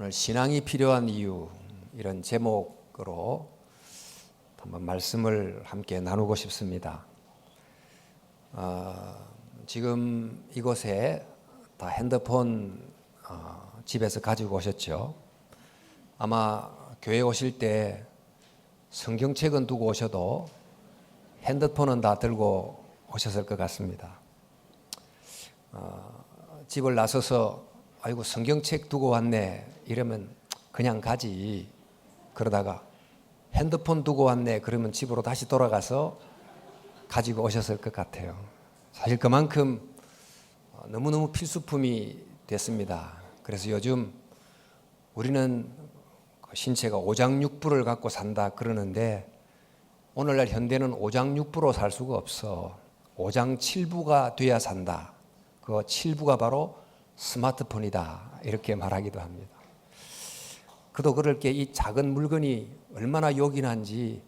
오늘 신앙이 필요한 이유, 이런 제목으로 한번 말씀을 함께 나누고 싶습니다. 지금 이곳에 다 핸드폰 집에서 가지고 오셨죠. 아마 교회 오실 때 성경책은 두고 오셔도 핸드폰은 다 들고 오셨을 것 같습니다. 집을 나서서 아이고 성경책 두고 왔네 이러면 그냥 가지, 그러다가 핸드폰 두고 왔네 그러면 집으로 다시 돌아가서 가지고 오셨을 것 같아요. 사실 그만큼 너무너무 필수품이 됐습니다. 그래서 요즘 우리는 신체가 오장육부를 갖고 산다 그러는데 오늘날 현대는 오장육부로 살 수가 없어. 오장칠부가 돼야 산다. 그 칠부가 바로 스마트폰이다 이렇게 말하기도 합니다. 그도 그럴 게 이 작은 물건이 얼마나 요긴한지,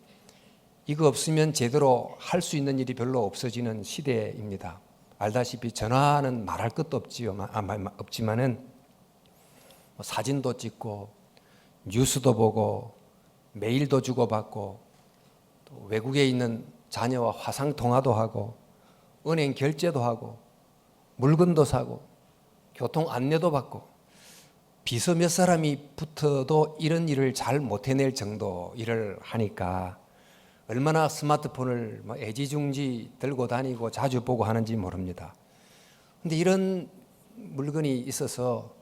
이거 없으면 제대로 할 수 있는 일이 별로 없어지는 시대입니다. 알다시피 전화는 말할 것도 없지만은 사진도 찍고 뉴스도 보고 메일도 주고받고 또 외국에 있는 자녀와 화상 통화도 하고 은행 결제도 하고 물건도 사고 교통 안내도 받고 비서 몇 사람이 붙어도 이런 일을 잘 못 해낼 정도 일을 하니까 얼마나 스마트폰을 애지중지 들고 다니고 자주 보고 하는지 모릅니다. 그런데 이런 물건이 있어서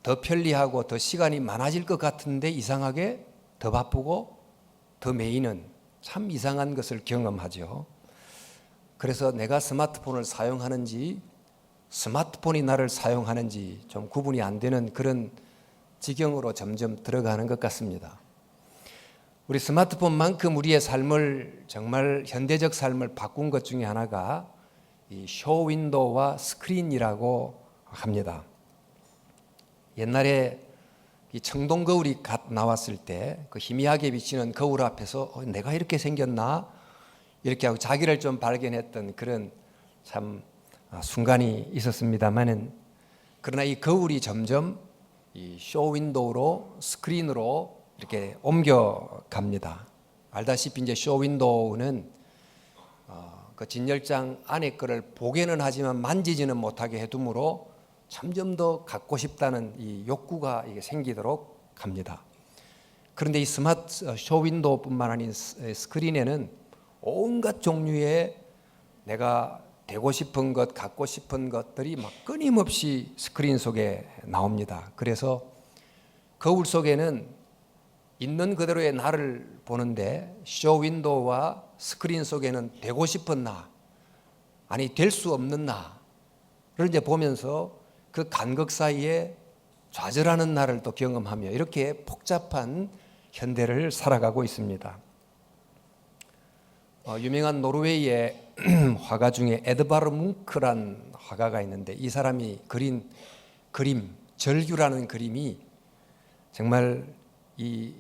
더 편리하고 더 시간이 많아질 것 같은데 이상하게 더 바쁘고 더 매이는 참 이상한 것을 경험하죠. 그래서 내가 스마트폰을 사용하는지 스마트폰이 나를 사용하는지 좀 구분이 안 되는 그런 지경으로 점점 들어가는 것 같습니다. 우리 스마트폰만큼 우리의 삶을, 정말 현대적 삶을 바꾼 것 중에 하나가 이 쇼윈도우와 스크린이라고 합니다. 옛날에 이 청동 거울이 갓 나왔을 때 그 희미하게 비치는 거울 앞에서 내가 이렇게 생겼나 이렇게 하고 자기를 좀 발견했던 그런 참 순간이 있었습니다만은, 그러나 이 거울이 점점 이 쇼윈도우로, 스크린으로 이렇게 옮겨갑니다. 알다시피 이제 쇼윈도우는 그 진열장 안에 거를 보게는 하지만 만지지는 못하게 해두므로 점점 더 갖고 싶다는 이 욕구가 이게 생기도록 합니다. 그런데 이 스마트 쇼윈도우뿐만 아닌 스크린에는 온갖 종류의 내가 되고 싶은 것, 갖고 싶은 것들이 막 끊임없이 스크린 속에 나옵니다. 그래서 거울 속에는 있는 그대로의 나를 보는데 쇼윈도우와 스크린 속에는 되고 싶은 나, 아니 될 수 없는 나를 이제 보면서 그 간극 사이에 좌절하는 나를 또 경험하며 이렇게 복잡한 현대를 살아가고 있습니다. 유명한 노르웨이의 화가 중에 에드바르 뭉크란 화가가 있는데 이 사람이 그린 그림, 절규라는 그림이 정말 이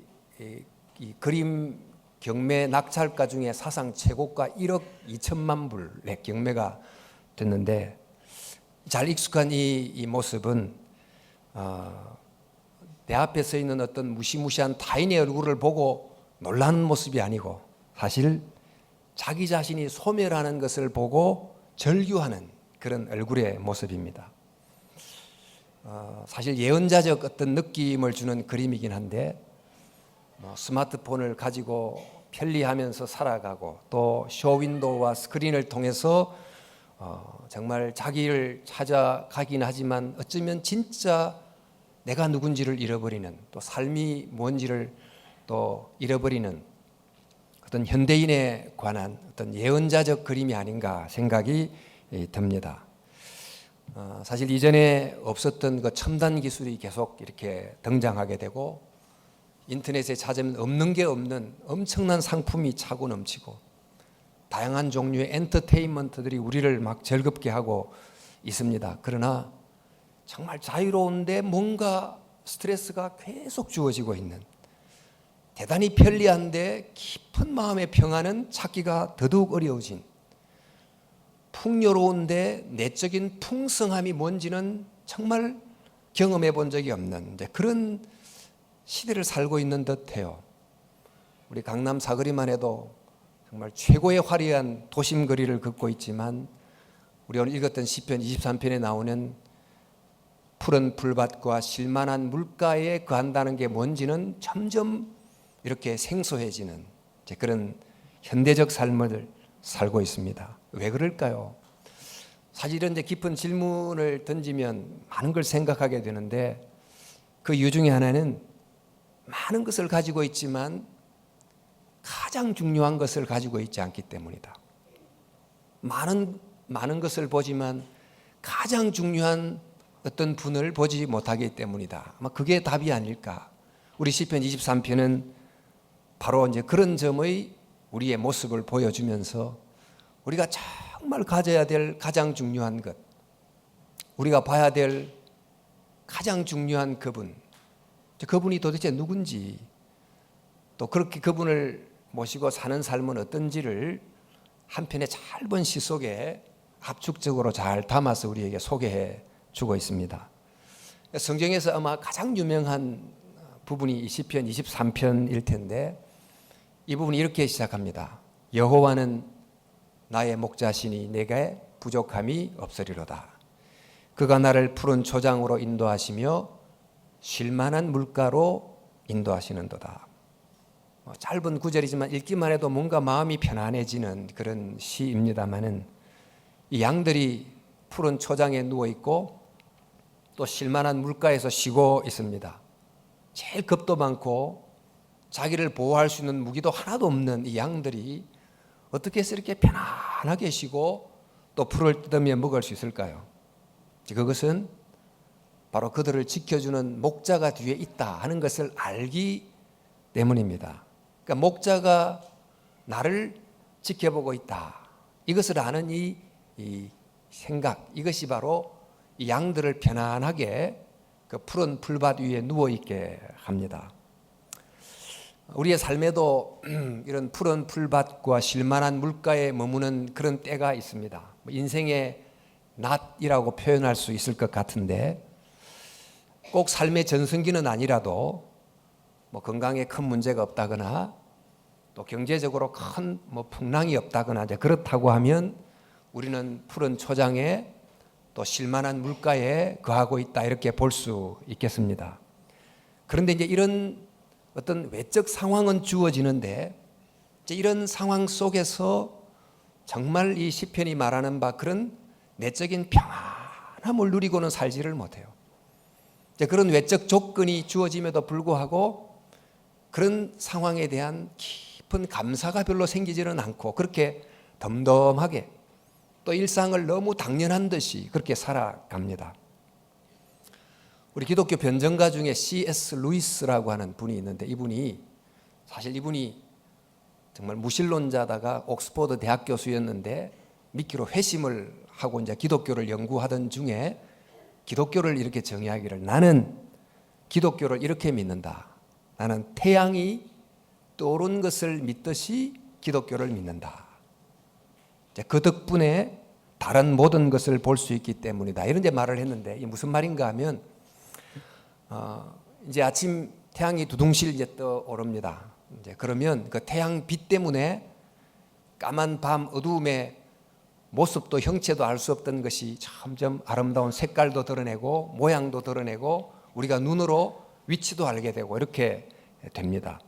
그림 경매 낙찰가 중에 사상 최고가 1억 2천만 불의 경매가 됐는데, 잘 익숙한 이 모습은 내 앞에 서 있는 어떤 무시무시한 타인의 얼굴을 보고 놀라는 모습이 아니고 사실 자기 자신이 소멸하는 것을 보고 절규하는 그런 얼굴의 모습입니다. 사실 예언자적 어떤 느낌을 주는 그림이긴 한데 스마트폰을 가지고 편리하면서 살아가고 또 쇼윈도우와 스크린을 통해서 정말 자기를 찾아가긴 하지만 어쩌면 진짜 내가 누군지를 잃어버리는, 또 삶이 뭔지를 또 잃어버리는 어떤 현대인에 관한 어떤 예언자적 그림이 아닌가 생각이 듭니다. 사실 이전에 없었던 그 첨단 기술이 계속 이렇게 등장하게 되고 인터넷에 찾으면 없는 게 없는 엄청난 상품이 차고 넘치고 다양한 종류의 엔터테인먼트들이 우리를 막 즐겁게 하고 있습니다. 그러나 정말 자유로운데 뭔가 스트레스가 계속 주어지고 있는, 대단히 편리한데 깊은 마음의 평안은 찾기가 더더욱 어려워진, 풍요로운데 내적인 풍성함이 뭔지는 정말 경험해 본 적이 없는 그런 시대를 살고 있는 듯해요. 우리 강남 사거리만 해도 정말 최고의 화려한 도심 거리를 걷고 있지만 우리 오늘 읽었던 시편 23편에 나오는 푸른 풀밭과 실만한 물가에 거한다는 게 뭔지는 점점 이렇게 생소해지는 그런 현대적 삶을 살고 있습니다. 왜 그럴까요? 사실은 이제 깊은 질문을 던지면 많은 걸 생각하게 되는데 그 이유 중에 하나는 많은 것을 가지고 있지만 가장 중요한 것을 가지고 있지 않기 때문이다. 많은 것을 보지만 가장 중요한 어떤 분을 보지 못하기 때문이다. 아마 그게 답이 아닐까. 우리 시편 23편은 바로 이제 그런 점의 우리의 모습을 보여주면서 우리가 정말 가져야 될 가장 중요한 것, 우리가 봐야 될 가장 중요한 그분이 도대체 누군지, 또 그렇게 그분을 모시고 사는 삶은 어떤지를 한 편의 짧은 시 속에 압축적으로 잘 담아서 우리에게 소개해 주고 있습니다. 성경에서 아마 가장 유명한 부분이 시편 23편일 텐데 이 부분이 이렇게 시작합니다. 여호와는 나의 목자시니 내게 부족함이 없으리로다. 그가 나를 푸른 초장으로 인도하시며 쉴만한 물가로 인도하시는도다. 짧은 구절이지만 읽기만 해도 뭔가 마음이 편안해지는 그런 시입니다마는 이 양들이 푸른 초장에 누워 있고 또 쉴만한 물가에서 쉬고 있습니다. 제일 겁도 많고 자기를 보호할 수 있는 무기도 하나도 없는 이 양들이 어떻게 해서 이렇게 편안하게 쉬고 또 풀을 뜯으며 먹을 수 있을까요? 그것은 바로 그들을 지켜주는 목자가 뒤에 있다 하는 것을 알기 때문입니다. 그러니까 목자가 나를 지켜보고 있다. 이것을 아는 이 생각, 이것이 바로 이 양들을 편안하게 그 푸른 풀밭 위에 누워있게 합니다. 우리의 삶에도 이런 푸른 풀밭과 쉴만한 물가에 머무는 그런 때가 있습니다. 인생의 낫이라고 표현할 수 있을 것 같은데 꼭 삶의 전성기는 아니라도 건강에 큰 문제가 없다거나 또 경제적으로 큰 풍랑이 없다거나 그렇다고 하면 우리는 푸른 초장에 또 쉴만한 물가에 거하고 있다 이렇게 볼 수 있겠습니다. 그런데 이제 이런 어떤 외적 상황은 주어지는데 이런 상황 속에서 정말 이 시편이 말하는 바 그런 내적인 평안함을 누리고는 살지를 못해요. 그런 외적 조건이 주어짐에도 불구하고 그런 상황에 대한 깊은 감사가 별로 생기지는 않고 그렇게 덤덤하게 또 일상을 너무 당연한 듯이 그렇게 살아갑니다. 우리 기독교 변증가 중에 C.S. 루이스라고 하는 분이 있는데 이분이 정말 무신론자다가 옥스퍼드 대학 교수였는데 미끼로 회심을 하고 이제 기독교를 연구하던 중에 기독교를 이렇게 정의하기를 나는 기독교를 이렇게 믿는다. 나는 태양이 떠오른 것을 믿듯이 기독교를 믿는다. 그 덕분에 다른 모든 것을 볼 수 있기 때문이다. 이런 이제 말을 했는데 이게 무슨 말인가 하면 이제 아침 태양이 두둥실 이제 떠오릅니다. 이제 그러면 그 태양 빛 때문에 까만 밤 어두움에 모습도 형체도 알 수 없던 것이 점점 아름다운 색깔도 드러내고 모양도 드러내고 우리가 눈으로 위치도 알게 되고 이렇게 됩니다.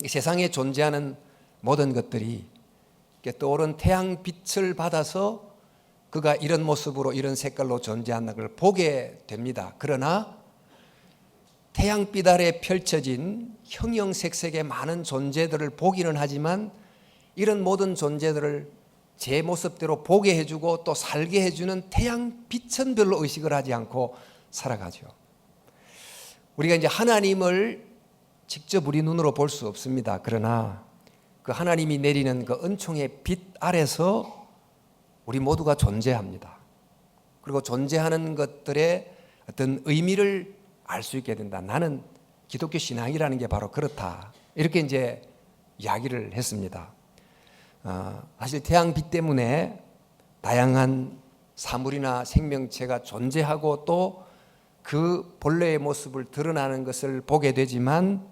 세상에 존재하는 모든 것들이 떠오른 태양 빛을 받아서 그가 이런 모습으로 이런 색깔로 존재하는 걸 보게 됩니다. 그러나 태양빛 아래 펼쳐진 형형색색의 많은 존재들을 보기는 하지만 이런 모든 존재들을 제 모습대로 보게 해주고 또 살게 해주는 태양빛은 별로 의식을 하지 않고 살아가죠. 우리가 이제 하나님을 직접 우리 눈으로 볼 수 없습니다. 그러나 그 하나님이 내리는 그 은총의 빛 아래서 우리 모두가 존재합니다. 그리고 존재하는 것들의 어떤 의미를 알 수 있게 된다. 나는 기독교 신앙이라는 게 바로 그렇다. 이렇게 이제 이야기를 했습니다. 사실 태양빛 때문에 다양한 사물이나 생명체가 존재하고 또 그 본래의 모습을 드러나는 것을 보게 되지만,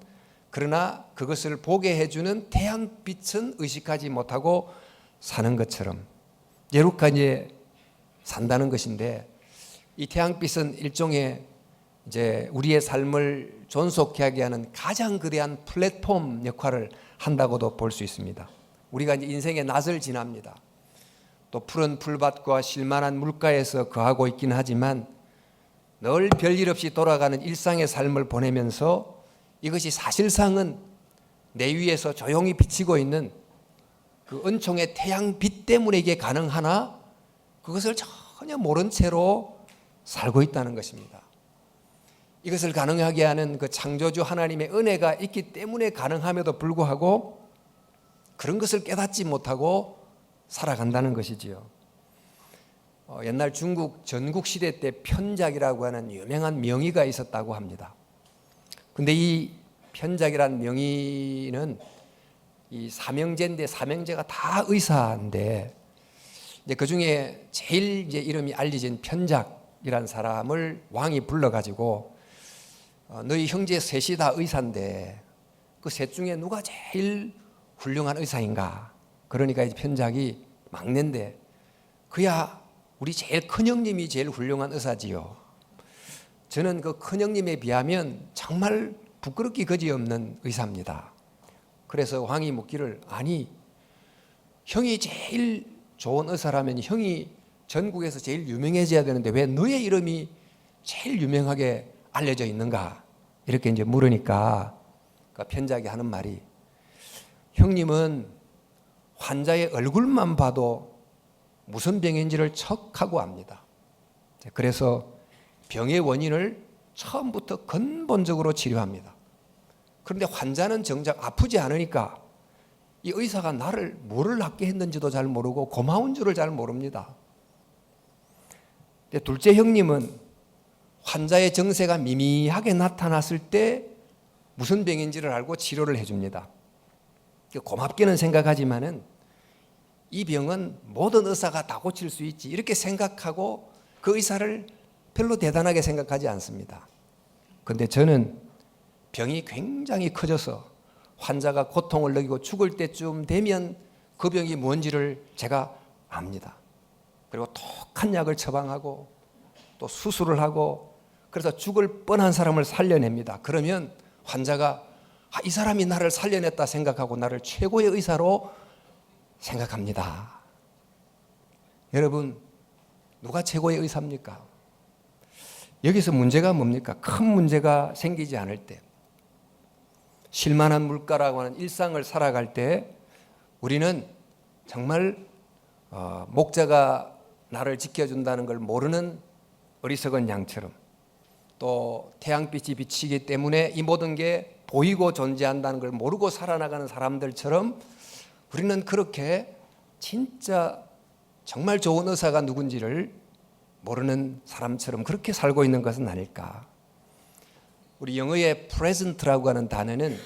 그러나 그것을 보게 해주는 태양빛은 의식하지 못하고 사는 것처럼 예룩하게 산다는 것인데, 이 태양빛은 일종의 이제 우리의 삶을 존속하게 하는 가장 거대한 플랫폼 역할을 한다고도 볼 수 있습니다. 우리가 이제 인생의 낯을 지납니다. 또 푸른 풀밭과 실만한 물가에서 거하고 있긴 하지만 늘 별일 없이 돌아가는 일상의 삶을 보내면서 이것이 사실상은 내 위에서 조용히 비치고 있는 그 은총의 태양빛 때문에 이게 가능하나 그것을 전혀 모른 채로 살고 있다는 것입니다. 이것을 가능하게 하는 그 창조주 하나님의 은혜가 있기 때문에 가능함에도 불구하고 그런 것을 깨닫지 못하고 살아간다는 것이지요. 옛날 중국 전국시대 때 편작이라고 하는 유명한 명의가 있었다고 합니다. 근데 이 편작이라는 명의는 이 삼형제인데, 삼형제가 다 의사인데, 이제 그 중에 제일 이제 이름이 알려진 편작이라는 사람을 왕이 불러가지고 너희 형제 셋이 다 의사인데 그 셋 중에 누가 제일 훌륭한 의사인가? 그러니까 이제 편작이 막내인데, 그야 우리 제일 큰형님이 제일 훌륭한 의사지요. 저는 그 큰형님에 비하면 정말 부끄럽기 거지없는 의사입니다. 그래서 왕이 묻기를, 아니 형이 제일 좋은 의사라면 형이 전국에서 제일 유명해져야 되는데 왜 너의 이름이 제일 유명하게 알려져 있는가? 이렇게 이제 물으니까 그 편작이 하는 말이, 형님은 환자의 얼굴만 봐도 무슨 병인지를 척하고 압니다. 그래서 병의 원인을 처음부터 근본적으로 치료합니다. 그런데 환자는 정작 아프지 않으니까 이 의사가 나를 뭐를 낫게 했는지도 잘 모르고 고마운 줄을 잘 모릅니다. 둘째 형님은 환자의 정세가 미미하게 나타났을 때 무슨 병인지를 알고 치료를 해줍니다. 고맙게는 생각하지만은 이 병은 모든 의사가 다 고칠 수 있지 이렇게 생각하고 그 의사를 별로 대단하게 생각하지 않습니다. 그런데 저는 병이 굉장히 커져서 환자가 고통을 느끼고 죽을 때쯤 되면 그 병이 뭔지를 제가 압니다. 그리고 독한 약을 처방하고 또 수술을 하고, 그래서 죽을 뻔한 사람을 살려냅니다. 그러면 환자가 이 사람이 나를 살려냈다 생각하고 나를 최고의 의사로 생각합니다. 여러분, 누가 최고의 의사입니까? 여기서 문제가 뭡니까? 큰 문제가 생기지 않을 때, 쉴만한 물가라고 하는 일상을 살아갈 때 우리는 정말 목자가 나를 지켜준다는 걸 모르는 어리석은 양처럼, 또 태양빛이 비치기 때문에 이 모든 게 보이고 존재한다는 걸 모르고 살아나가는 사람들처럼 우리는 그렇게 진짜 정말 좋은 의사가 누군지를 모르는 사람처럼 그렇게 살고 있는 것은 아닐까. 우리 영어의 present라고 하는 단어는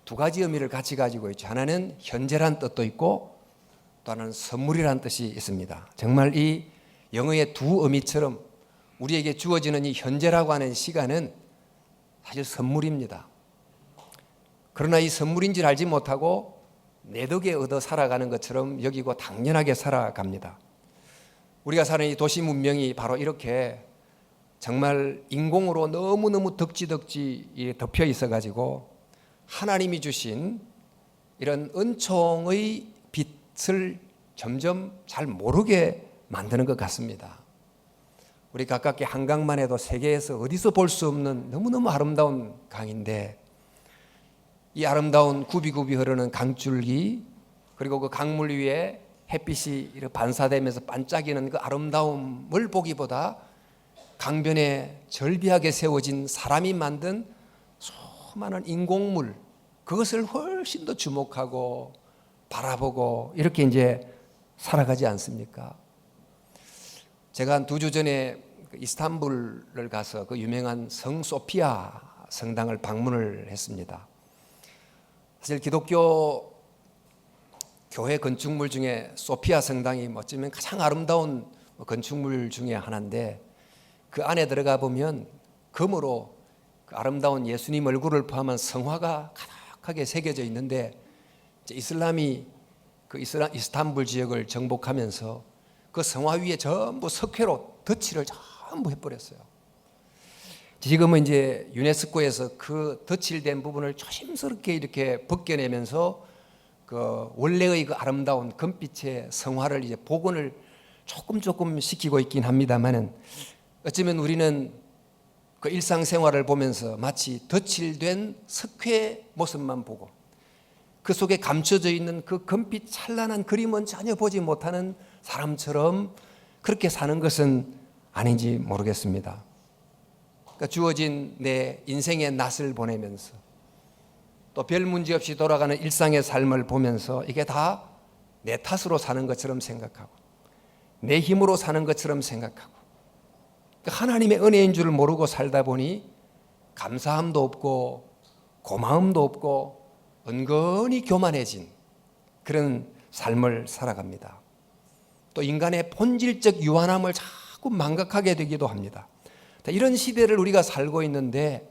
두 가지 의미를 같이 가지고 있죠. 하나는 현재란 뜻도 있고 또 하나는 선물이라는 뜻이 있습니다. 정말 이 영어의 두 의미처럼 우리에게 주어지는 이 현재라고 하는 시간은 사실 선물입니다. 그러나 이 선물인 줄 알지 못하고 내 덕에 얻어 살아가는 것처럼 여기고 당연하게 살아갑니다. 우리가 사는 이 도시 문명이 바로 이렇게 정말 인공으로 너무너무 덕지덕지 덮여 있어가지고 하나님이 주신 이런 은총의 빛을 점점 잘 모르게 만드는 것 같습니다. 우리 가깝게 한강만 해도 세계에서 어디서 볼 수 없는 너무너무 아름다운 강인데, 이 아름다운 굽이굽이 흐르는 강줄기, 그리고 그 강물 위에 햇빛이 이렇게 반사되면서 반짝이는 그 아름다움을 보기보다 강변에 절비하게 세워진 사람이 만든 수많은 인공물, 그것을 훨씬 더 주목하고 바라보고 이렇게 이제 살아가지 않습니까? 제가 한 2주 전에 이스탄불을 가서 그 유명한 성 소피아 성당을 방문을 했습니다. 사실 기독교 교회 건축물 중에 소피아 성당이 어쩌면 가장 아름다운 건축물 중에 하나인데, 그 안에 들어가 보면 금으로 그 아름다운 예수님 얼굴을 포함한 성화가 가득하게 새겨져 있는데, 이제 이슬람이 그 이스탄불 지역을 정복하면서 그 성화 위에 전부 석회로 덧칠을 전부 해버렸어요. 지금은 이제 유네스코에서 그 덧칠된 부분을 조심스럽게 이렇게 벗겨내면서 그 원래의 그 아름다운 금빛의 성화를 이제 복원을 조금 시키고 있긴 합니다만은, 어쩌면 우리는 그 일상생활을 보면서 마치 덧칠된 석회 모습만 보고 그 속에 감춰져 있는 그 금빛 찬란한 그림은 전혀 보지 못하는 사람처럼 그렇게 사는 것은 아닌지 모르겠습니다. 그러니까 주어진 내 인생의 낯을 보내면서 또 별 문제 없이 돌아가는 일상의 삶을 보면서 이게 다 내 탓으로 사는 것처럼 생각하고 내 힘으로 사는 것처럼 생각하고 하나님의 은혜인 줄 모르고 살다 보니 감사함도 없고 고마움도 없고 은근히 교만해진 그런 삶을 살아갑니다. 또 인간의 본질적 유한함을 자꾸 망각하게 되기도 합니다. 이런 시대를 우리가 살고 있는데,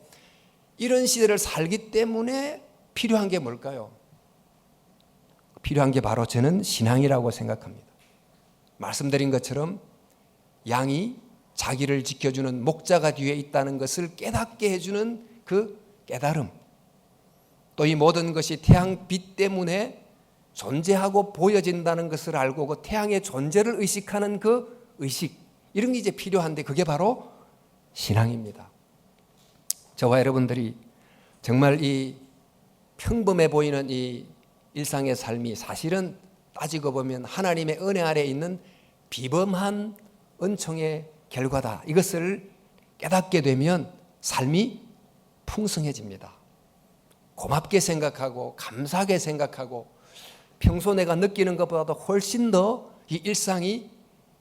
이런 시대를 살기 때문에 필요한 게 뭘까요? 필요한 게 바로 저는 신앙이라고 생각합니다. 말씀드린 것처럼 양이 자기를 지켜주는 목자가 뒤에 있다는 것을 깨닫게 해주는 그 깨달음, 또 이 모든 것이 태양빛 때문에 존재하고 보여진다는 것을 알고 그 태양의 존재를 의식하는 그 의식, 이런 게 이제 필요한데 그게 바로 신앙입니다. 저와 여러분들이 정말 이 평범해 보이는 이 일상의 삶이 사실은 따지고 보면 하나님의 은혜 아래에 있는 비범한 은총의 결과다, 이것을 깨닫게 되면 삶이 풍성해집니다. 고맙게 생각하고 감사하게 생각하고 평소 내가 느끼는 것보다도 훨씬 더 이 일상이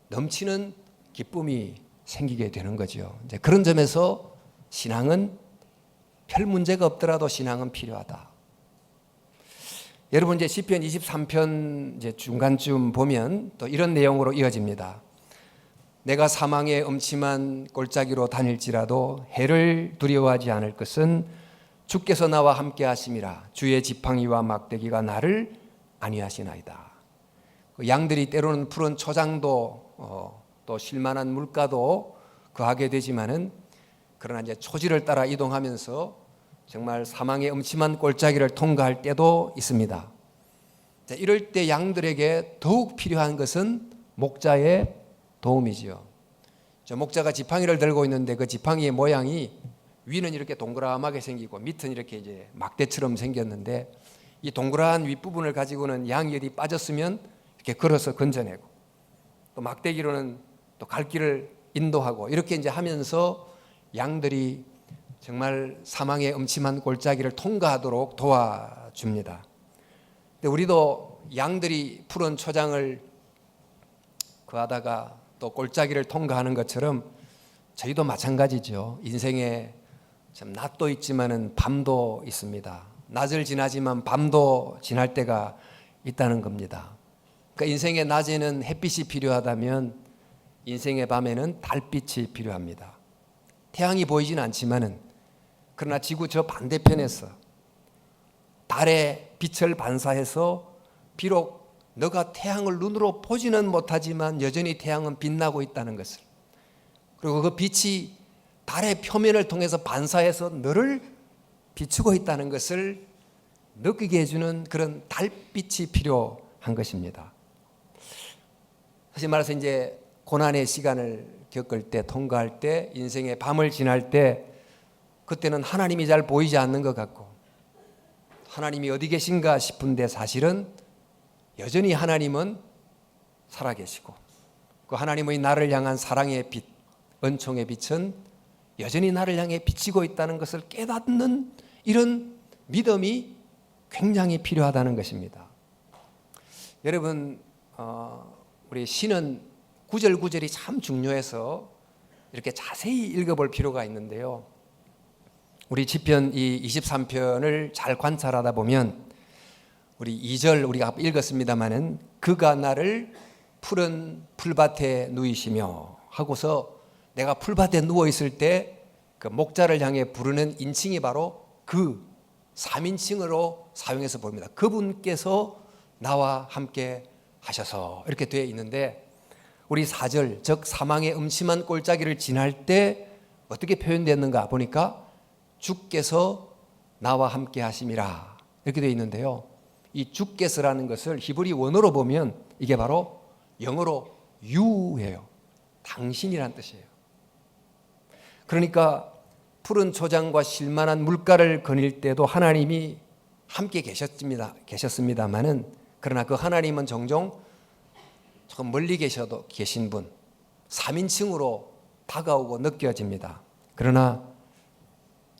넘치는 기쁨이 생기게 되는 거죠. 이제 그런 점에서 신앙은 별 문제가 없더라도 신앙은 필요하다. 여러분 이제 시편 23편 이제 중간쯤 보면 또 이런 내용으로 이어집니다. 내가 사망의 음침한 골짜기로 다닐지라도 해를 두려워하지 않을 것은 주께서 나와 함께 하심이라. 주의 지팡이와 막대기가 나를 안위하시나이다. 양들이 때로는 푸른 초장도 또 쉴만한 물가도 거하게 되지만은, 그러나 이제 초지를 따라 이동하면서 정말 사망의 음침한 골짜기를 통과할 때도 있습니다. 이럴 때 양들에게 더욱 필요한 것은 목자의 도움이지요. 저 목자가 지팡이를 들고 있는데 그 지팡이의 모양이 위는 이렇게 동그라하게 생기고 밑은 이렇게 이제 막대처럼 생겼는데, 이 동그란 윗부분을 가지고는 양이 어디 빠졌으면 이렇게 걸어서 건져내고, 또 막대기로는 또 갈 길을 인도하고, 이렇게 이제 하면서 양들이 정말 사망의 음침한 골짜기를 통과하도록 도와줍니다. 근데 우리도 양들이 푸른 초장을 거하다가 또 골짜기를 통과하는 것처럼 저희도 마찬가지죠. 인생에 참 낮도 있지만은 밤도 있습니다. 낮을 지나지만 밤도 지날 때가 있다는 겁니다. 그러니까 인생의 낮에는 햇빛이 필요하다면 인생의 밤에는 달빛이 필요합니다. 태양이 보이진 않지만은, 그러나 지구 저 반대편에서 달의 빛을 반사해서 비록 너가 태양을 눈으로 보지는 못하지만 여전히 태양은 빛나고 있다는 것을, 그리고 그 빛이 달의 표면을 통해서 반사해서 너를 비추고 있다는 것을 느끼게 해주는 그런 달빛이 필요한 것입니다. 사실 말해서 이제 고난의 시간을 겪을 때, 통과할 때, 인생의 밤을 지날 때, 그때는 하나님이 잘 보이지 않는 것 같고 하나님이 어디 계신가 싶은데, 사실은 여전히 하나님은 살아계시고 그 하나님의 나를 향한 사랑의 빛, 은총의 빛은 여전히 나를 향해 비치고 있다는 것을 깨닫는 이런 믿음이 굉장히 필요하다는 것입니다. 여러분, 우리 시는 구절구절이 참 중요해서 이렇게 자세히 읽어볼 필요가 있는데요. 우리 시편 이 23편을 잘 관찰하다 보면 우리 2절 우리가 읽었습니다마는 그가 나를 푸른 풀밭에 누이시며 하고서 내가 풀밭에 누워 있을 때 그 목자를 향해 부르는 인칭이 바로 그 3인칭으로 사용해서 봅니다. 그분께서 나와 함께 하셔서 이렇게 되어 있는데, 우리 4절 즉 사망의 음침한 골짜기를 지날 때 어떻게 표현됐는가 보니까 주께서 나와 함께 하심이라 이렇게 되어 있는데요. 이 주께서라는 것을 히브리 원어로 보면 이게 바로 영어로 you예요. 당신이란 뜻이에요. 그러니까 푸른 초장과 실만한 물가를 거닐 때도 하나님이 함께 계셨습니다만은, 그러나 그 하나님은 종종 조금 멀리 계신 분, 3인칭으로 다가오고 느껴집니다. 그러나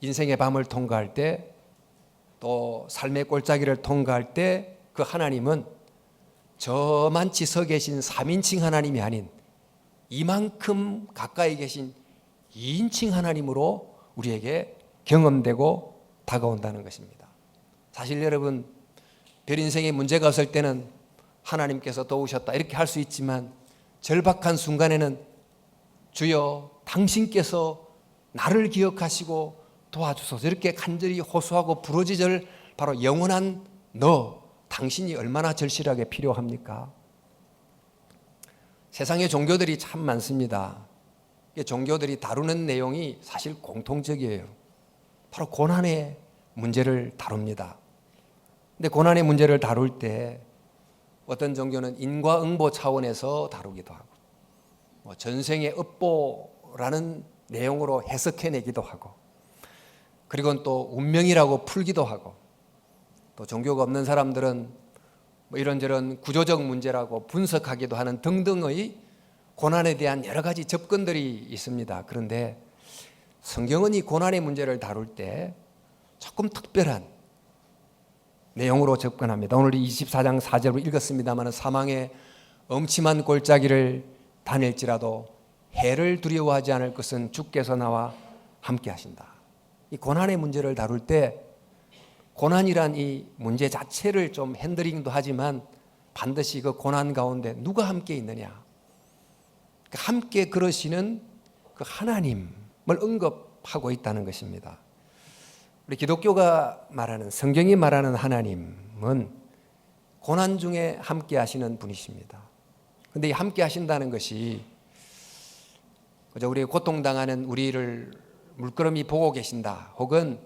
인생의 밤을 통과할 때, 또 삶의 골짜기를 통과할 때 그 하나님은 저만치 서 계신 3인칭 하나님이 아닌 이만큼 가까이 계신 2인칭 하나님으로 우리에게 경험되고 다가온다는 것입니다. 사실 여러분, 별 인생에 문제가 없을 때는 하나님께서 도우셨다 이렇게 할 수 있지만, 절박한 순간에는 주여 당신께서 나를 기억하시고 도와주소서 이렇게 간절히 호소하고 부르짖을 바로 영원한 너, 당신이 얼마나 절실하게 필요합니까? 세상에 종교들이 참 많습니다. 종교들이 다루는 내용이 사실 공통적이에요. 바로 고난의 문제를 다룹니다. 근데 고난의 문제를 다룰 때 어떤 종교는 인과응보 차원에서 다루기도 하고, 전생의 업보라는 내용으로 해석해내기도 하고, 그리고 또 운명이라고 풀기도 하고, 또 종교가 없는 사람들은 이런저런 구조적 문제라고 분석하기도 하는 등등의 고난에 대한 여러 가지 접근들이 있습니다. 그런데 성경은 이 고난의 문제를 다룰 때 조금 특별한 내용으로 접근합니다. 오늘 24장 4절로 읽었습니다만, 사망의 엄침한 골짜기를 다닐지라도 해를 두려워하지 않을 것은 주께서 나와 함께 하신다. 이 고난의 문제를 다룰 때 고난이란 이 문제 자체를 좀 핸들링도 하지만 반드시 그 고난 가운데 누가 함께 있느냐, 함께 그러시는 그 하나님을 언급하고 있다는 것입니다. 우리 기독교가 말하는, 성경이 말하는 하나님은 고난 중에 함께 하시는 분이십니다. 그런데 이 함께 하신다는 것이 그저 우리 고통당하는 우리를 물끄러미 보고 계신다, 혹은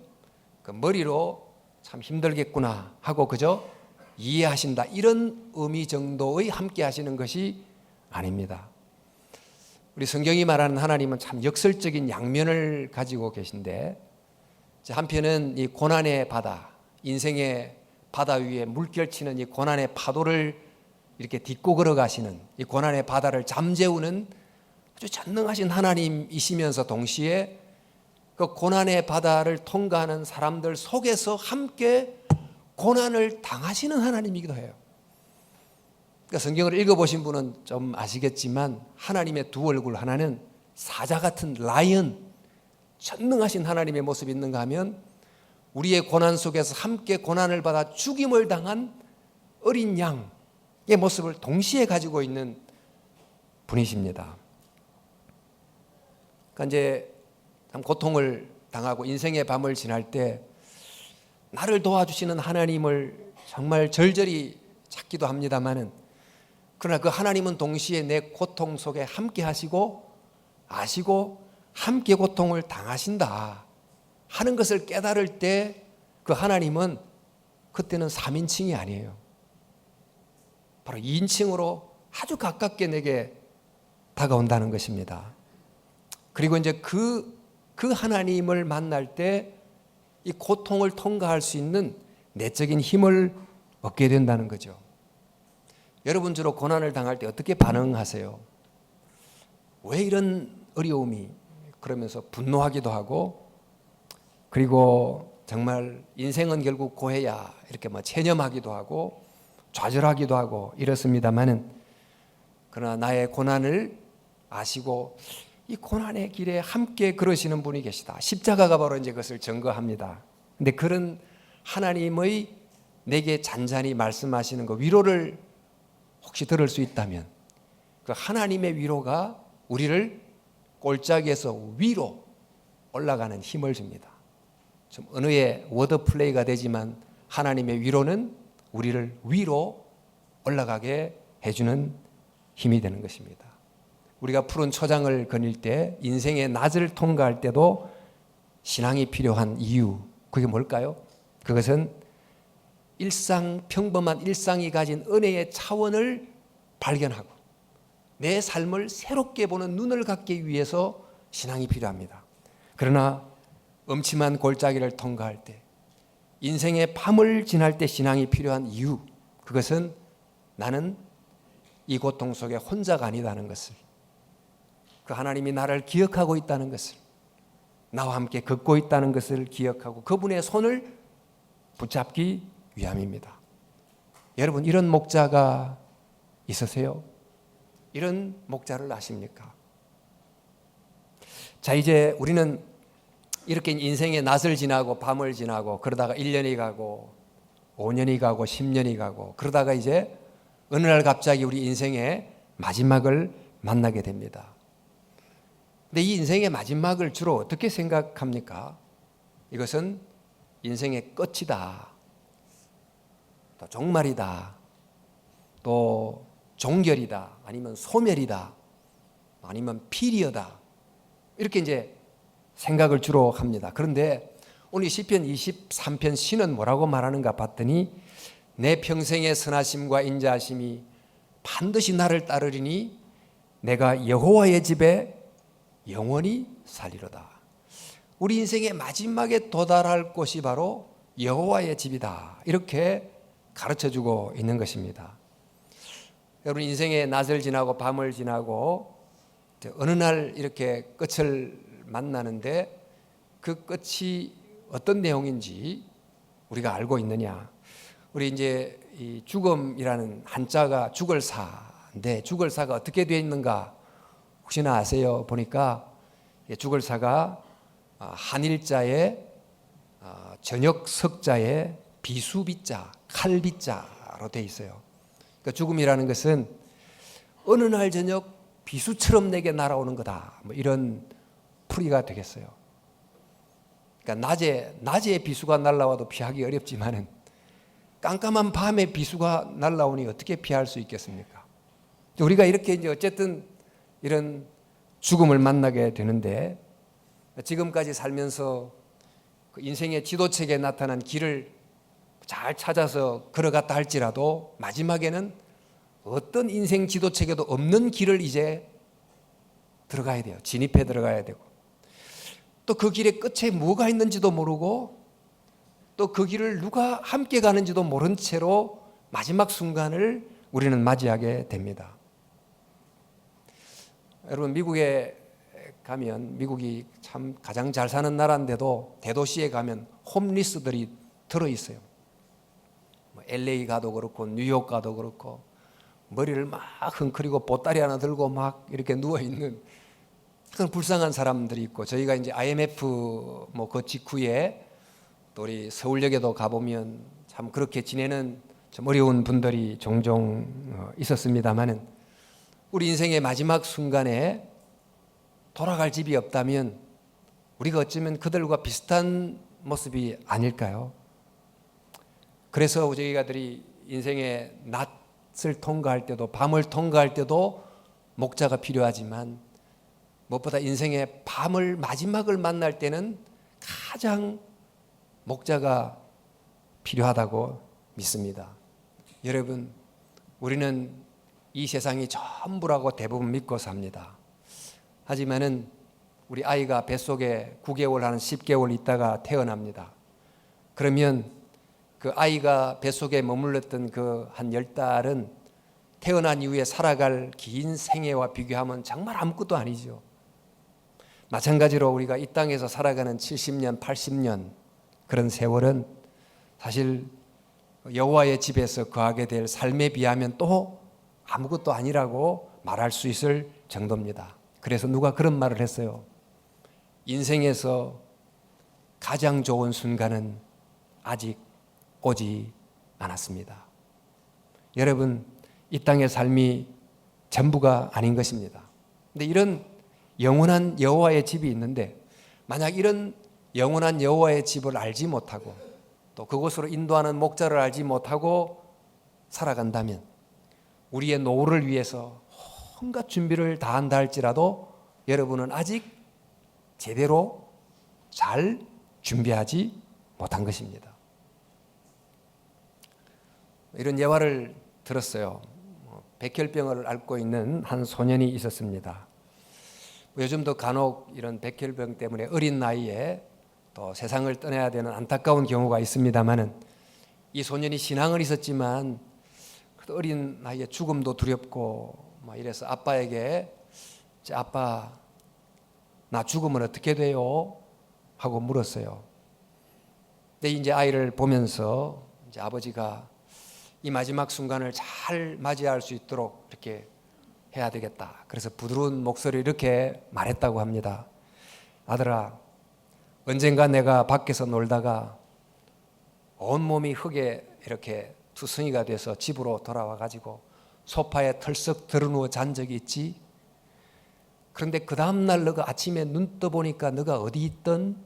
그 머리로 참 힘들겠구나 하고 그저 이해하신다, 이런 의미 정도의 함께 하시는 것이 아닙니다. 우리 성경이 말하는 하나님은 참 역설적인 양면을 가지고 계신데, 한편은 이 고난의 바다, 인생의 바다 위에 물결치는 이 고난의 파도를 이렇게 딛고 걸어가시는, 이 고난의 바다를 잠재우는 아주 전능하신 하나님이시면서 동시에 그 고난의 바다를 통과하는 사람들 속에서 함께 고난을 당하시는 하나님이기도 해요. 그러니까 성경을 읽어보신 분은 좀 아시겠지만, 하나님의 두 얼굴, 하나는 사자 같은 라이언, 전능하신 하나님의 모습이 있는가 하면, 우리의 고난 속에서 함께 고난을 받아 죽임을 당한 어린 양의 모습을 동시에 가지고 있는 분이십니다. 그러니까 이제 참 고통을 당하고 인생의 밤을 지날 때 나를 도와주시는 하나님을 정말 절절히 찾기도 합니다만은, 그러나 그 하나님은 동시에 내 고통 속에 함께 하시고 아시고 함께 고통을 당하신다 하는 것을 깨달을 때, 그 하나님은 그때는 3인칭이 아니에요. 바로 2인칭으로 아주 가깝게 내게 다가온다는 것입니다. 그리고 이제 그 하나님을 만날 때 이 고통을 통과할 수 있는 내적인 힘을 얻게 된다는 거죠. 여러분 주로 고난을 당할 때 어떻게 반응하세요? 왜 이런 어려움이? 그러면서 분노하기도 하고, 그리고 정말 인생은 결국 고해야 이렇게 체념하기도 하고 좌절하기도 하고 이렇습니다만은, 그러나 나의 고난을 아시고 이 고난의 길에 함께 그러시는 분이 계시다. 십자가가 바로 이제 그것을 증거합니다. 근데 그런 하나님의 내게 잔잔히 말씀하시는 그 위로를 혹시 들을 수 있다면, 그 하나님의 위로가 우리를 골짜기에서 위로 올라가는 힘을 줍니다. 좀 은혜의 워드 플레이가 되지만 하나님의 위로는 우리를 위로 올라가게 해주는 힘이 되는 것입니다. 우리가 푸른 초장을 거닐 때, 인생의 낮을 통과할 때도 신앙이 필요한 이유, 그게 뭘까요? 그것은 평범한 일상이 가진 은혜의 차원을 발견하고 내 삶을 새롭게 보는 눈을 갖기 위해서 신앙이 필요합니다. 그러나 음침한 골짜기를 통과할 때, 인생의 밤을 지날 때 신앙이 필요한 이유, 그것은 나는 이 고통 속에 혼자가 아니다는 것을, 그 하나님이 나를 기억하고 있다는 것을, 나와 함께 걷고 있다는 것을 기억하고 그분의 손을 붙잡기 위함입니다. 여러분, 이런 목자가 있으세요? 이런 목자를 아십니까? 자, 이제 우리는 이렇게 인생의 낮을 지나고 밤을 지나고 그러다가 1년이 가고 5년이 가고 10년이 가고 그러다가 이제 어느 날 갑자기 우리 인생의 마지막을 만나게 됩니다. 근데 이 인생의 마지막을 주로 어떻게 생각합니까? 이것은 인생의 끝이다, 또 종말이다, 또 종결이다, 아니면 소멸이다, 아니면 피리어다, 이렇게 이제 생각을 주로 합니다. 그런데 오늘 시편 23편 시는 뭐라고 말하는가 봤더니, 내 평생의 선하심과 인자하심이 반드시 나를 따르리니 내가 여호와의 집에 영원히 살리로다. 우리 인생의 마지막에 도달할 곳이 바로 여호와의 집이다, 이렇게 가르쳐주고 있는 것입니다. 여러분, 인생의 낮을 지나고 밤을 지나고 어느 날 이렇게 끝을 만나는데, 그 끝이 어떤 내용인지 우리가 알고 있느냐? 우리 이제 이 죽음이라는 한자가 죽을사인데, 죽을사가 어떻게 되어 있는가 혹시나 아세요? 보니까 죽을사가 한일자에 저녁 석자에 비수비자, 칼비자로 되어 있어요. 그러니까 죽음이라는 것은 어느 날 저녁 비수처럼 내게 날아오는 거다, 뭐 이런 풀이가 되겠어요. 그러니까 낮에 비수가 날아와도 피하기 어렵지만은 깜깜한 밤에 비수가 날아오니 어떻게 피할 수 있겠습니까? 우리가 이렇게 이제 어쨌든 이런 죽음을 만나게 되는데, 지금까지 살면서 그 인생의 지도책에 나타난 길을 잘 찾아서 걸어갔다 할지라도 마지막에는 어떤 인생 지도책에도 없는 길을 이제 들어가야 돼요. 진입해 들어가야 되고, 또 그 길의 끝에 뭐가 있는지도 모르고, 또 그 길을 누가 함께 가는지도 모른 채로 마지막 순간을 우리는 맞이하게 됩니다. 여러분, 미국에 가면, 미국이 참 가장 잘 사는 나라인데도 대도시에 가면 홈리스들이 들어있어요. LA 가도 그렇고 뉴욕 가도 그렇고 머리를 막 흥크리고 보따리 하나 들고 막 이렇게 누워있는 그런 불쌍한 사람들이 있고, 저희가 이제 IMF 그 직후에 또 우리 서울역에도 가보면 참 그렇게 지내는 좀 어려운 분들이 종종 있었습니다만은, 우리 인생의 마지막 순간에 돌아갈 집이 없다면 우리가 어쩌면 그들과 비슷한 모습이 아닐까요? 그래서 저희가들이 인생의 낮을 통과할 때도 밤을 통과할 때도 목자가 필요하지만, 무엇보다 인생의 밤을 마지막을 만날 때는 가장 목자가 필요하다고 믿습니다. 여러분, 우리는 이 세상이 전부라고 대부분 믿고 삽니다. 하지만은 우리 아이가 뱃속에 9개월 한 10개월 있다가 태어납니다. 그러면 그 아이가 뱃속에 머물렀던 그 한 10달은 태어난 이후에 살아갈 긴 생애와 비교하면 정말 아무것도 아니죠. 마찬가지로 우리가 이 땅에서 살아가는 70년, 80년 그런 세월은 사실 여호와의 집에서 거하게 될 삶에 비하면 또 아무것도 아니라고 말할 수 있을 정도입니다. 그래서 누가 그런 말을 했어요. 인생에서 가장 좋은 순간은 아직 오지 않았습니다. 여러분, 이 땅의 삶이 전부가 아닌 것입니다. 근데 이런 영원한 여호와의 집이 있는데, 만약 이런 영원한 여호와의 집을 알지 못하고 또 그곳으로 인도하는 목자를 알지 못하고 살아간다면 우리의 노후를 위해서 온갖 준비를 다 한다 할지라도 여러분은 아직 제대로 잘 준비하지 못한 것입니다. 이런 예화를 들었어요. 백혈병을 앓고 있는 한 소년이 있었습니다. 요즘도 간혹 이런 백혈병 때문에 어린 나이에 또 세상을 떠나야 되는 안타까운 경우가 있습니다만은 이 소년이 신앙은 있었지만 어린 나이에 죽음도 두렵고 막 이래서 아빠에게 아빠 나 죽으면 어떻게 돼요? 하고 물었어요. 근데 이제 아이를 보면서 이제 아버지가 이 마지막 순간을 잘 맞이할 수 있도록 이렇게 해야 되겠다. 그래서 부드러운 목소리로 이렇게 말했다고 합니다. 아들아, 언젠가 내가 밖에서 놀다가 온몸이 흙에 이렇게 투성이가 돼서 집으로 돌아와 가지고 소파에 털썩 들어누워 잔 적이 있지. 그런데 그 다음날 너가 아침에 눈 떠보니까 너가 어디 있던?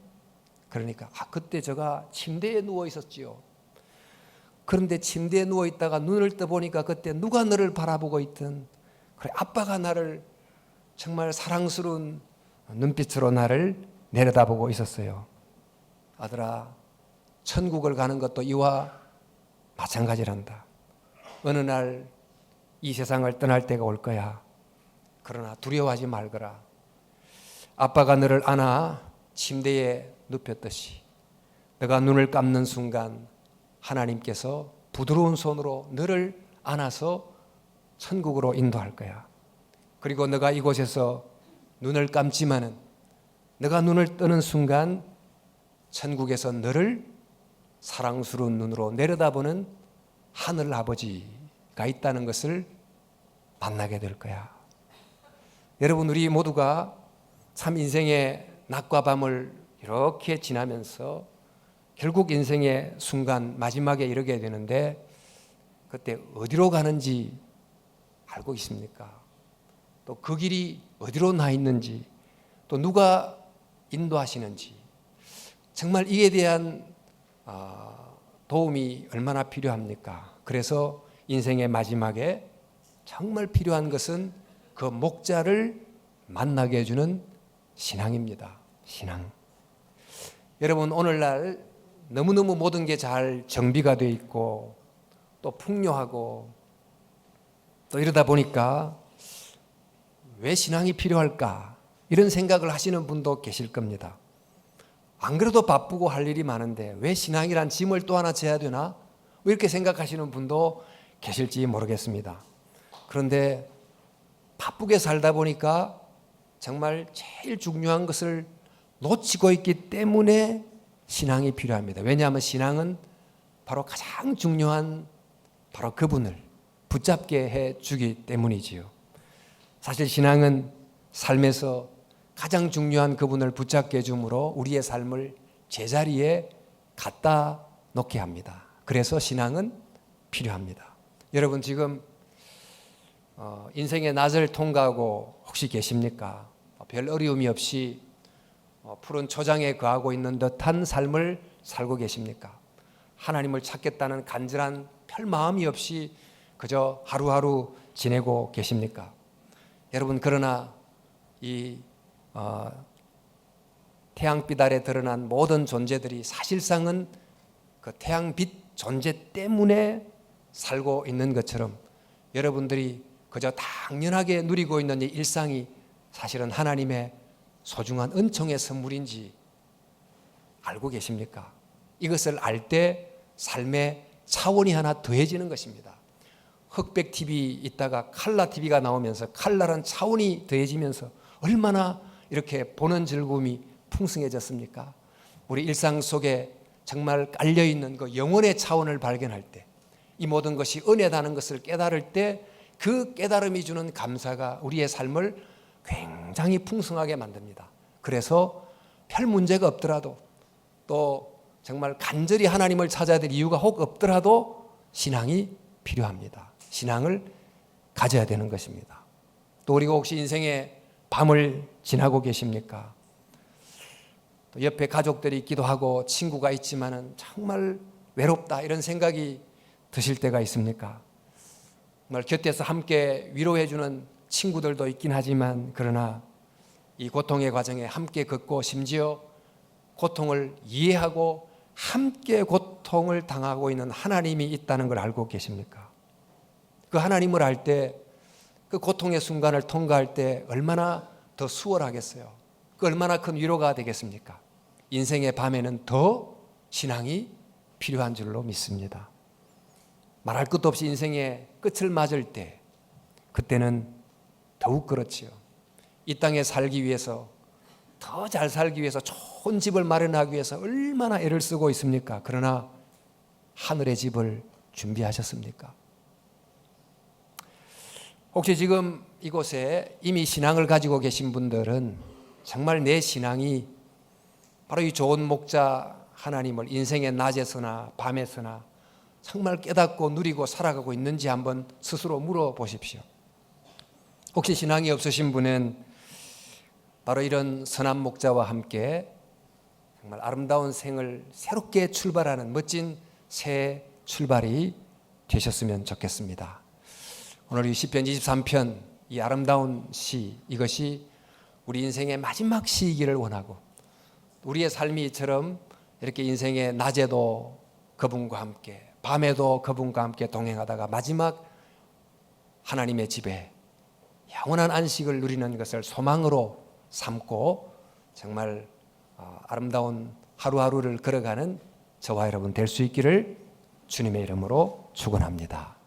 그러니까 그때 제가 침대에 누워 있었지요. 그런데 침대에 누워 있다가 눈을 떠보니까 그때 누가 너를 바라보고 있던? 그래, 아빠가 나를 정말 사랑스러운 눈빛으로 나를 내려다보고 있었어요. 아들아, 천국을 가는 것도 이와 마찬가지란다. 어느 날 이 세상을 떠날 때가 올 거야. 그러나 두려워하지 말거라. 아빠가 너를 안아 침대에 눕혔듯이 너가 눈을 감는 순간 하나님께서 부드러운 손으로 너를 안아서 천국으로 인도할 거야. 그리고 너가 이곳에서 눈을 감지만은 너가 눈을 뜨는 순간 천국에서 너를 사랑스러운 눈으로 내려다보는 하늘 아버지가 있다는 것을 만나게 될 거야. 여러분, 우리 모두가 참 인생의 낮과 밤을 이렇게 지나면서 결국 인생의 순간 마지막에 이르게 되는데 그때 어디로 가는지 알고 있습니까? 또 그 길이 어디로 나 있는지 또 누가 인도하시는지 정말 이에 대한 도움이 얼마나 필요합니까? 그래서 인생의 마지막에 정말 필요한 것은 그 목자를 만나게 해주는 신앙입니다. 신앙. 여러분, 오늘날 너무너무 모든 게 잘 정비가 되어 있고 또 풍요하고 또 이러다 보니까 왜 신앙이 필요할까? 이런 생각을 하시는 분도 계실 겁니다. 안 그래도 바쁘고 할 일이 많은데 왜 신앙이란 짐을 또 하나 져야 되나? 이렇게 생각하시는 분도 계실지 모르겠습니다. 그런데 바쁘게 살다 보니까 정말 제일 중요한 것을 놓치고 있기 때문에 신앙이 필요합니다. 왜냐하면 신앙은 바로 가장 중요한 바로 그분을 붙잡게 해주기 때문이지요. 사실 신앙은 삶에서 가장 중요한 그분을 붙잡게 해주므로 우리의 삶을 제자리에 갖다 놓게 합니다. 그래서 신앙은 필요합니다. 여러분, 지금 인생의 낮을 통과하고 혹시 계십니까? 별 어려움이 없이 푸른 초장에 거하고 있는 듯한 삶을 살고 계십니까? 하나님을 찾겠다는 간절한 별 마음이 없이 그저 하루하루 지내고 계십니까? 여러분, 그러나 이 태양빛 아래 드러난 모든 존재들이 사실상은 그 태양빛 존재 때문에 살고 있는 것처럼 여러분들이 그저 당연하게 누리고 있는 이 일상이 사실은 하나님의 소중한 은총의 선물인지 알고 계십니까? 이것을 알 때 삶의 차원이 하나 더해지는 것입니다. 흑백 TV 있다가 칼라 TV가 나오면서 칼라란 차원이 더해지면서 얼마나 이렇게 보는 즐거움이 풍성해졌습니까? 우리 일상 속에 정말 깔려있는 그 영혼의 차원을 발견할 때, 이 모든 것이 은혜다는 것을 깨달을 때 그 깨달음이 주는 감사가 우리의 삶을 굉장히 풍성하게 만듭니다. 그래서 별 문제가 없더라도 또 정말 간절히 하나님을 찾아야 될 이유가 혹 없더라도 신앙이 필요합니다. 신앙을 가져야 되는 것입니다. 또 우리가 혹시 인생의 밤을 지나고 계십니까? 또 옆에 가족들이 있기도 하고 친구가 있지만은 정말 외롭다 이런 생각이 드실 때가 있습니까? 정말 곁에서 함께 위로해주는 친구들도 있긴 하지만 그러나 이 고통의 과정에 함께 걷고 심지어 고통을 이해하고 함께 고통을 당하고 있는 하나님이 있다는 걸 알고 계십니까? 그 하나님을 알 때 그 고통의 순간을 통과할 때 얼마나 더 수월하겠어요? 그 얼마나 큰 위로가 되겠습니까? 인생의 밤에는 더 신앙이 필요한 줄로 믿습니다. 말할 것도 없이 인생의 끝을 맞을 때 그때는 더욱 그렇지요. 이 땅에 살기 위해서 더 잘 살기 위해서 좋은 집을 마련하기 위해서 얼마나 애를 쓰고 있습니까? 그러나 하늘의 집을 준비하셨습니까? 혹시 지금 이곳에 이미 신앙을 가지고 계신 분들은 정말 내 신앙이 바로 이 좋은 목자 하나님을 인생의 낮에서나 밤에서나 정말 깨닫고 누리고 살아가고 있는지 한번 스스로 물어보십시오. 혹시 신앙이 없으신 분은 바로 이런 선한 목자와 함께 정말 아름다운 생을 새롭게 출발하는 멋진 새 출발이 되셨으면 좋겠습니다. 오늘 이 시편 23편 이 아름다운 시, 이것이 우리 인생의 마지막 시이기를 원하고 우리의 삶이 이처럼 이렇게 인생의 낮에도 그분과 함께 밤에도 그분과 함께 동행하다가 마지막 하나님의 집에 영원한 안식을 누리는 것을 소망으로 삼고 정말 아름다운 하루하루를 걸어가는 저와 여러분 될 수 있기를 주님의 이름으로 축원합니다.